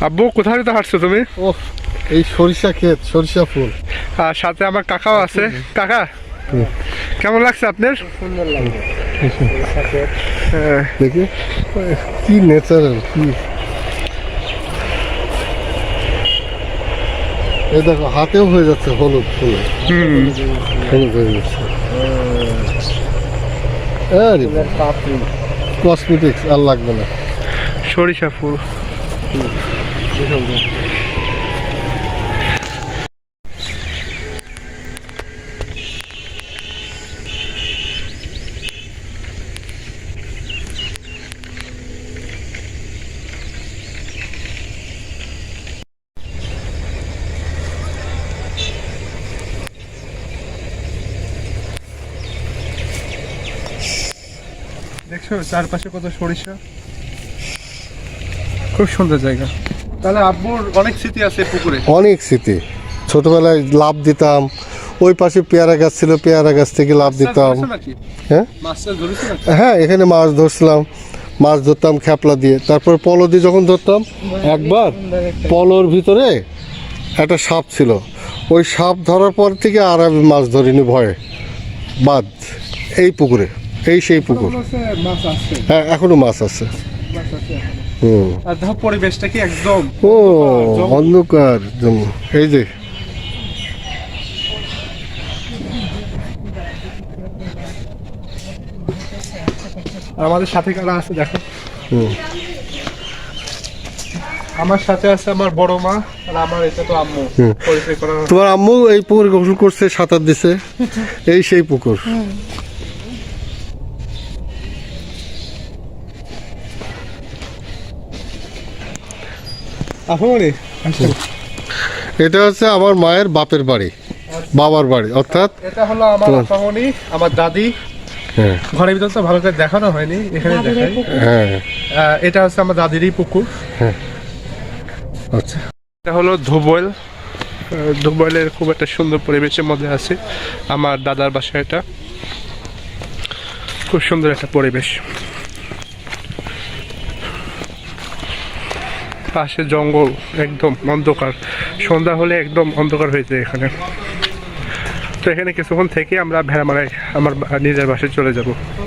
আব্বু কোথায় যেতে হাঁটছো তুমি? ও এই সরিষা ক্ষেত, সরিষা ফুল। আর সাথে আমার কাকাও আছে। কাকা কেমন লাগছে আপনার? সুন্দর লাগবে। দেখি কি ন্যাচারাল, কি এই দেখো হাতেও হয়ে যাচ্ছে হলুদ ফুল, হলুদ হয়ে যাচ্ছে। কসমেটিক্স আর লাগবে না। সরিষা ফুল। দেখছো চারপাশে কত সরিষা, খুব সুন্দর জায়গা। তাহলে আব্বুর অনেক স্মৃতি আছে পুকুরে। অনেক স্মৃতি, ছোটবেলায় লাভ দিতাম, ওই পাশে পেয়ারা গাছ ছিল, পেয়ারা গাছ থেকে লাভ দিতাম। হ্যাঁ হ্যাঁ, এখানে মাছ ধরছিলাম, মাছ ধরতাম খেপলা দিয়ে, তারপর পলো দিয়ে যখন ধরতাম, একবার পলোর ভিতরে একটা সাপ ছিল, ওই সাপ ধরার পর থেকে আর আমি মাছ ধরিনি ভয়ে। বাদ এই পুকুরে, এই সেই পুকুর। হ্যাঁ এখনো মাছ আছে। আর দেখো পরিবেশটা কি একদম ও অন্ধকার জন্য। এই যে আমাদের সাথে কারা আছে দেখো। আমার সাথে আছে আমার বড় মা, আর আমার এটা তো আম্মু। পরিচয় করা। তোমার আম্মু এই পুকুরে গোসল করছে, সাঁতার দিছে, এই সেই পুকুর। এটা হচ্ছে আমার মায়ের বাপের বাড়ি, বাবার বাড়ি, অর্থাৎ এটা হলো আমার আপামনি, আমার দাদি। হ্যাঁ ঘরের ভিতর তো ভালো করে দেখানো হয়নি, এখানে দেখাই। হ্যাঁ এটা হচ্ছে আমার দাদিরই পুকুর। হ্যাঁ আচ্ছা। এটা হলো ধুবইল। ধুবইলের খুব একটা সুন্দর পরিবেশের মধ্যে আছে আমার দাদার বাসা। এটা খুব সুন্দর একটা পরিবেশ, পাশে জঙ্গল, একদম অন্ধকার। সন্ধ্যা হলে একদম অন্ধকার হয়ে যায় এখানে। তো এখানে কিছুক্ষণ থেকে আমরা ভেড়ামারায় আমার নিজের বাসায় চলে যাব।